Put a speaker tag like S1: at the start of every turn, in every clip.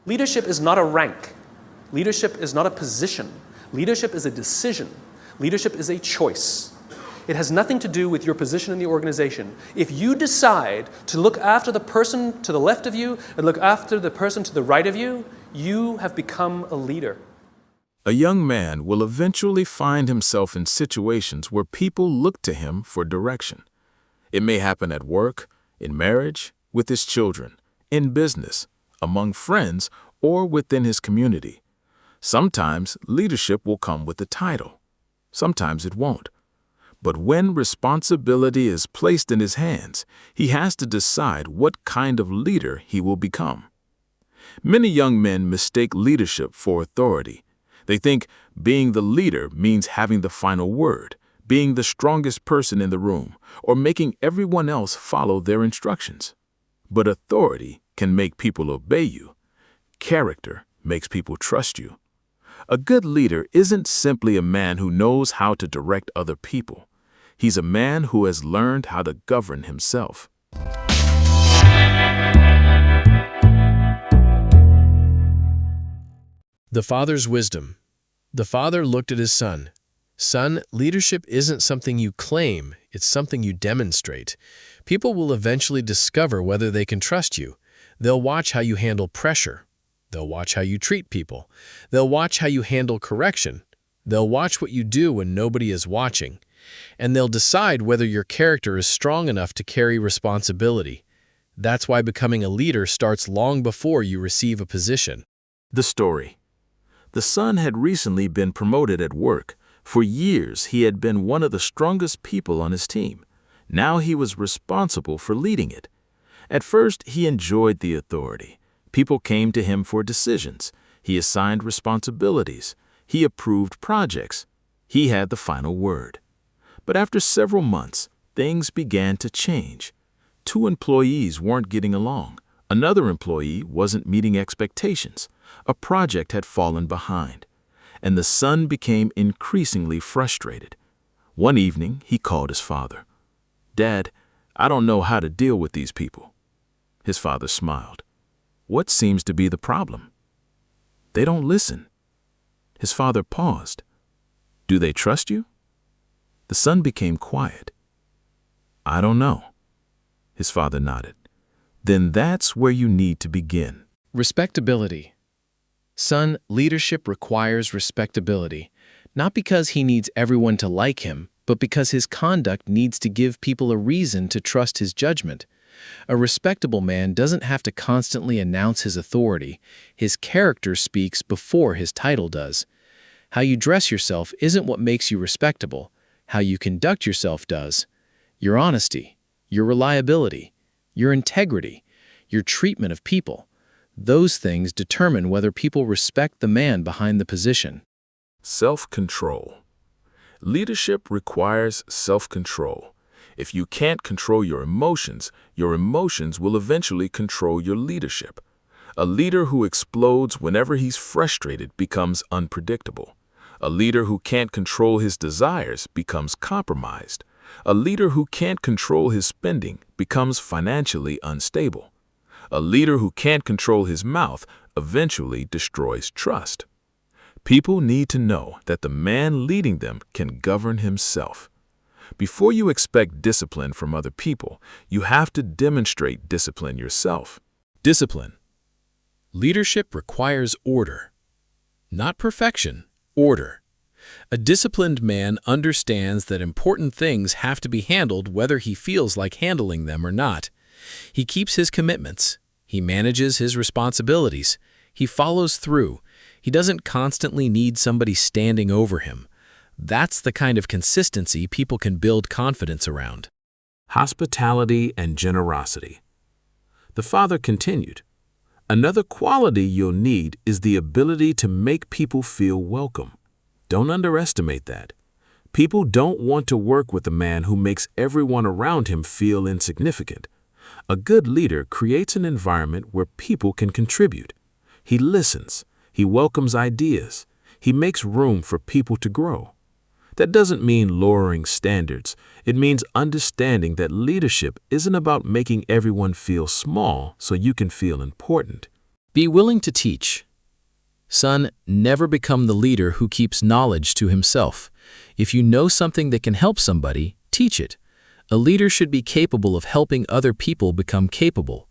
S1: Leadership is not a rank. Leadership is not a position. Leadership is a decision. Leadership is a choice. It has nothing to do with your position in the organization. If you decide to look after the person to the left of you and look after the person to the right of you, you have become a leader.
S2: A young man will eventually find himself in situations where people look to him for direction. It may happen at work, in marriage, with his children, in business, among friends, or within his community. Sometimes leadership will come with a title. Sometimes it won't. But when responsibility is placed in his hands, he has to decide what kind of leader he will become. Many young men mistake leadership for authority. They think being the leader means having the final word, being the strongest person in the room, or making everyone else follow their instructions. But authority can make people obey you. Character makes people trust you. A good leader isn't simply a man who knows how to direct other people. He's a man who has learned how to govern himself.
S3: The father's wisdom. The father looked at his son. Son, leadership isn't something you claim, it's something you demonstrate. People will eventually discover whether they can trust you. They'll watch how you handle pressure. They'll watch how you treat people. They'll watch how you handle correction. They'll watch what you do when nobody is watching. And they'll decide whether your character is strong enough to carry responsibility. That's why becoming a leader starts long before you receive a position.
S2: The story. The son had recently been promoted at work. For years, he had been one of the strongest people on his team. Now he was responsible for leading it. At first, he enjoyed the authority. People came to him for decisions. He assigned responsibilities. He approved projects. He had the final word. But after several months, things began to change. 2 employees weren't getting along. Another employee wasn't meeting expectations. A project had fallen behind. And the son became increasingly frustrated. One evening, he called his father. "Dad, I don't know how to deal with these people." His father smiled. "What seems to be the problem?" "They don't listen." His father paused. "Do they trust you?" The son became quiet. "I don't know." His father nodded. "Then that's where you need to begin."
S3: Respectability. Son, leadership requires respectability, not because he needs everyone to like him, but because his conduct needs to give people a reason to trust his judgment. A respectable man doesn't have to constantly announce his authority. His character speaks before his title does. How you dress yourself isn't what makes you respectable. How you conduct yourself does. Your honesty, your reliability, your integrity, your treatment of people. Those things determine whether people respect the man behind the position.
S2: Self-control. Leadership requires self-control. If you can't control your emotions will eventually control your leadership. A leader who explodes whenever he's frustrated becomes unpredictable. A leader who can't control his desires becomes compromised. A leader who can't control his spending becomes financially unstable. A leader who can't control his mouth eventually destroys trust. People need to know that the man leading them can govern himself. Before you expect discipline from other people, you have to demonstrate discipline yourself. Discipline.
S3: Leadership requires order. Not perfection, order. A disciplined man understands that important things have to be handled whether he feels like handling them or not. He keeps his commitments. He manages his responsibilities. He follows through. He doesn't constantly need somebody standing over him. That's the kind of consistency people can build confidence around.
S2: Hospitality and generosity. The father continued, "Another quality you'll need is the ability to make people feel welcome. Don't underestimate that. People don't want to work with a man who makes everyone around him feel insignificant. A good leader creates an environment where people can contribute. He listens. He welcomes ideas. He makes room for people to grow. That doesn't mean lowering standards. It means understanding that leadership isn't about making everyone feel small so you can feel important.
S3: Be willing to teach. Son, never become the leader who keeps knowledge to himself. If you know something that can help somebody, teach it. A leader should be capable of helping other people become capable.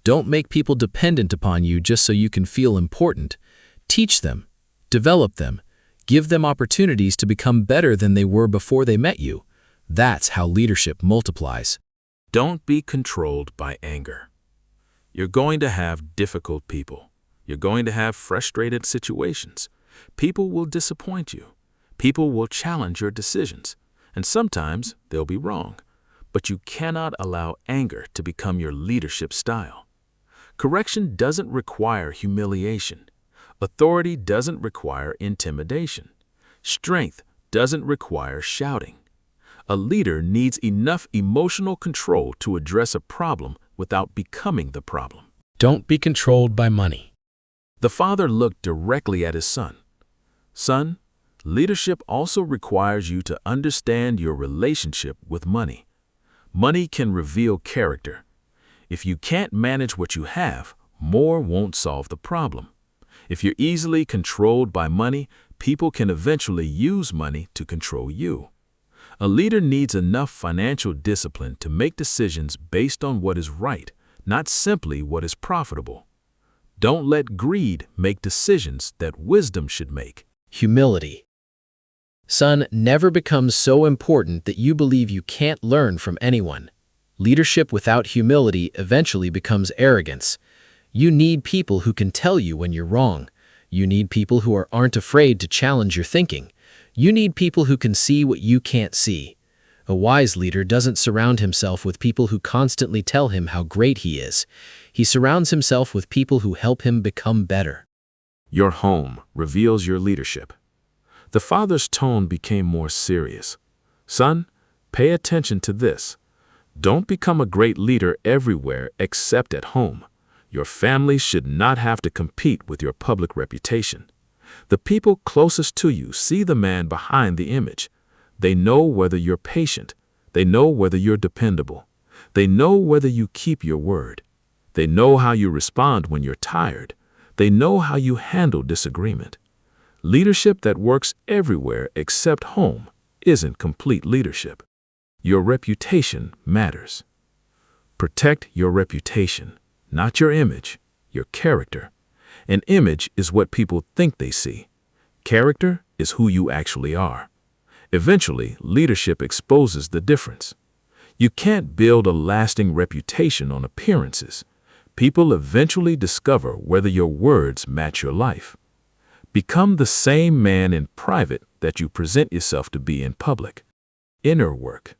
S3: Don't make people dependent upon you just so you can feel important. Teach them, develop them, give them opportunities to become better than they were before they met you. That's how leadership multiplies.
S2: Don't be controlled by anger. You're going to have difficult people. You're going to have frustrated situations. People will disappoint you. People will challenge your decisions. And sometimes they'll be wrong. But you cannot allow anger to become your leadership style. Correction doesn't require humiliation. Authority doesn't require intimidation. Strength doesn't require shouting. A leader needs enough emotional control to address a problem without becoming the problem.
S3: Don't be controlled by money.
S2: The father looked directly at his son. Son, leadership also requires you to understand your relationship with money. Money can reveal character. If you can't manage what you have, more won't solve the problem. If you're easily controlled by money, people can eventually use money to control you. A leader needs enough financial discipline to make decisions based on what is right, not simply what is profitable. Don't let greed make decisions that wisdom should make.
S3: Humility. Son, never become so important that you believe you can't learn from anyone. Leadership without humility eventually becomes arrogance. You need people who can tell you when you're wrong. You need people who aren't afraid to challenge your thinking. You need people who can see what you can't see. A wise leader doesn't surround himself with people who constantly tell him how great he is. He surrounds himself with people who help him become better.
S2: Your home reveals your leadership. The father's tone became more serious. Son, pay attention to this. Don't become a great leader everywhere except at home. Your family should not have to compete with your public reputation. The people closest to you see the man behind the image. They know whether you're patient. They know whether you're dependable. They know whether you keep your word. They know how you respond when you're tired. They know how you handle disagreement. Leadership that works everywhere except home isn't complete leadership. Your reputation matters. Protect your reputation, not your image, your character. An image is what people think they see. Character is who you actually are. Eventually, leadership exposes the difference. You can't build a lasting reputation on appearances. People eventually discover whether your words match your life. Become the same man in private that you present yourself to be in public. Inner work.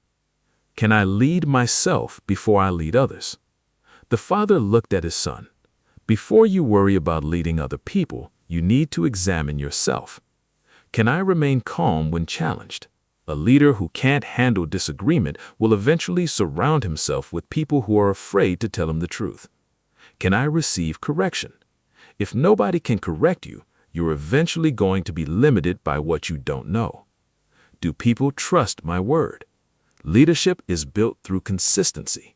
S2: Can I lead myself before I lead others? The father looked at his son. Before you worry about leading other people, you need to examine yourself. Can I remain calm when challenged? A leader who can't handle disagreement will eventually surround himself with people who are afraid to tell him the truth. Can I receive correction? If nobody can correct you, you're eventually going to be limited by what you don't know. Do people trust my word? Leadership is built through consistency.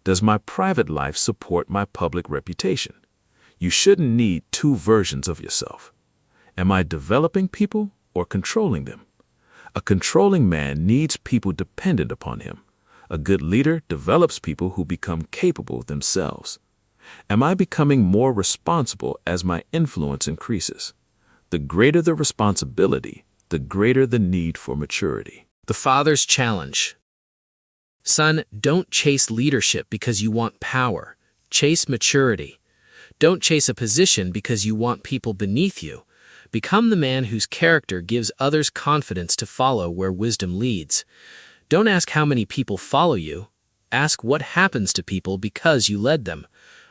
S2: Does my private life support my public reputation? You shouldn't need two versions of yourself. Am I developing people or controlling them? A controlling man needs people dependent upon him. A good leader develops people who become capable themselves. Am I becoming more responsible as my influence increases? The greater the responsibility, the greater the need for maturity.
S3: The father's challenge. Son, don't chase leadership because you want power. Chase maturity. Don't chase a position because you want people beneath you. Become the man whose character gives others confidence to follow where wisdom leads. Don't ask how many people follow you. Ask what happens to people because you led them.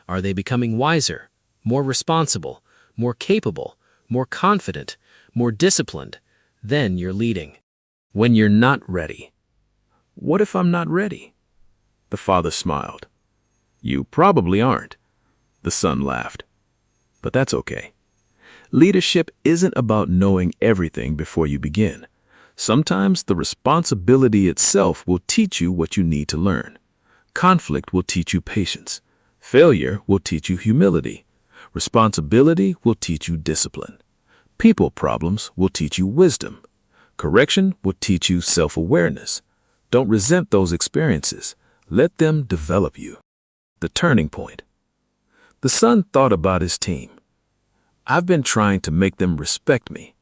S3: Are they becoming wiser, more responsible, more capable, more confident, more disciplined? Then you're leading. When you're not ready.
S2: What if I'm not ready? The father smiled. You probably aren't. The son laughed. But that's okay. Leadership isn't about knowing everything before you begin. Sometimes the responsibility itself will teach you what you need to learn. Conflict will teach you patience. Failure will teach you humility. Responsibility will teach you discipline. People problems will teach you wisdom. Correction will teach you self-awareness. Don't resent those experiences. Let them develop you. The turning point. The son thought about his team. I've been trying to make them respect me.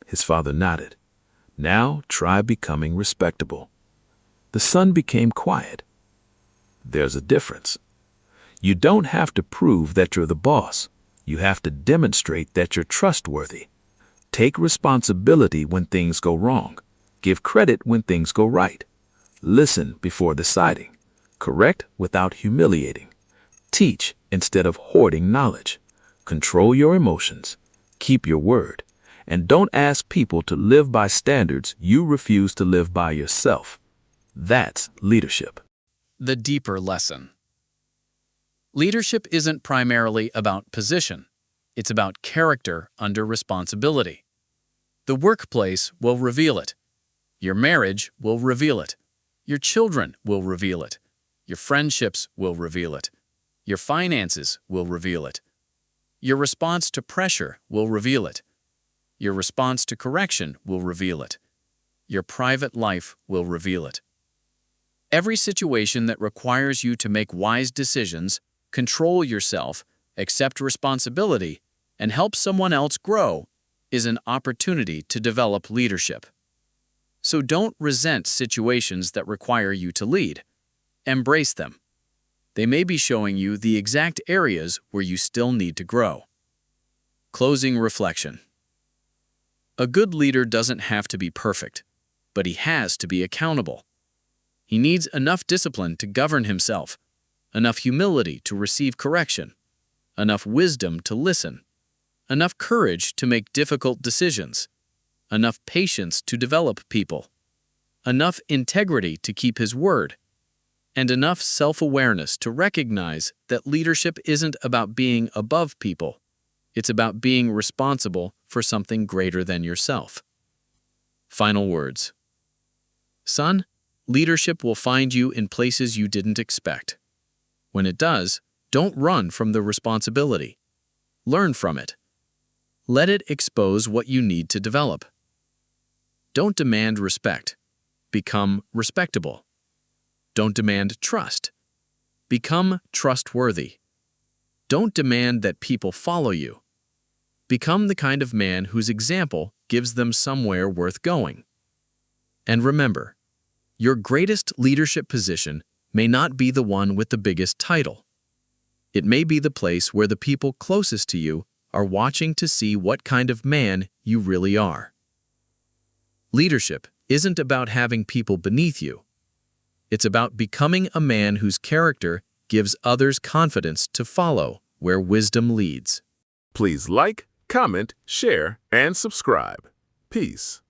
S2: His father nodded. Now try becoming respectable. The son became quiet. There's a difference. You don't have to prove that you're the boss. You have to demonstrate that you're trustworthy. Take responsibility when things go wrong. Give credit when things go right. Listen before deciding. Correct without humiliating. Teach instead of hoarding knowledge. Control your emotions. Keep your word. And don't ask people to live by standards you refuse to live by yourself. That's leadership.
S4: The deeper lesson. Leadership isn't primarily about position. It's about character under responsibility. The workplace will reveal it. Your marriage will reveal it. Your children will reveal it. Your friendships will reveal it. Your finances will reveal it. Your response to pressure will reveal it. Your response to correction will reveal it. Your private life will reveal it. Every situation that requires you to make wise decisions, control yourself, accept responsibility, and help someone else grow is an opportunity to develop leadership. So don't resent situations that require you to lead. Embrace them. They may be showing you the exact areas where you still need to grow. Closing reflection. A good leader doesn't have to be perfect, but he has to be accountable. He needs enough discipline to govern himself, enough humility to receive correction, enough wisdom to listen, enough courage to make difficult decisions, enough patience to develop people, enough integrity to keep his word, and enough self-awareness to recognize that leadership isn't about being above people. It's about being responsible for something greater than yourself. Final words. Son, leadership will find you in places you didn't expect. When it does, don't run from the responsibility. Learn from it. Let it expose what you need to develop. Don't demand respect. Become respectable. Don't demand trust. Become trustworthy. Don't demand that people follow you. Become the kind of man whose example gives them somewhere worth going. And remember, your greatest leadership position may not be the one with the biggest title. It may be the place where the people closest to you are watching to see what kind of man you really are. Leadership isn't about having people beneath you. It's about becoming a man whose character gives others confidence to follow where wisdom leads.
S5: Please like, comment, share, and subscribe. Peace.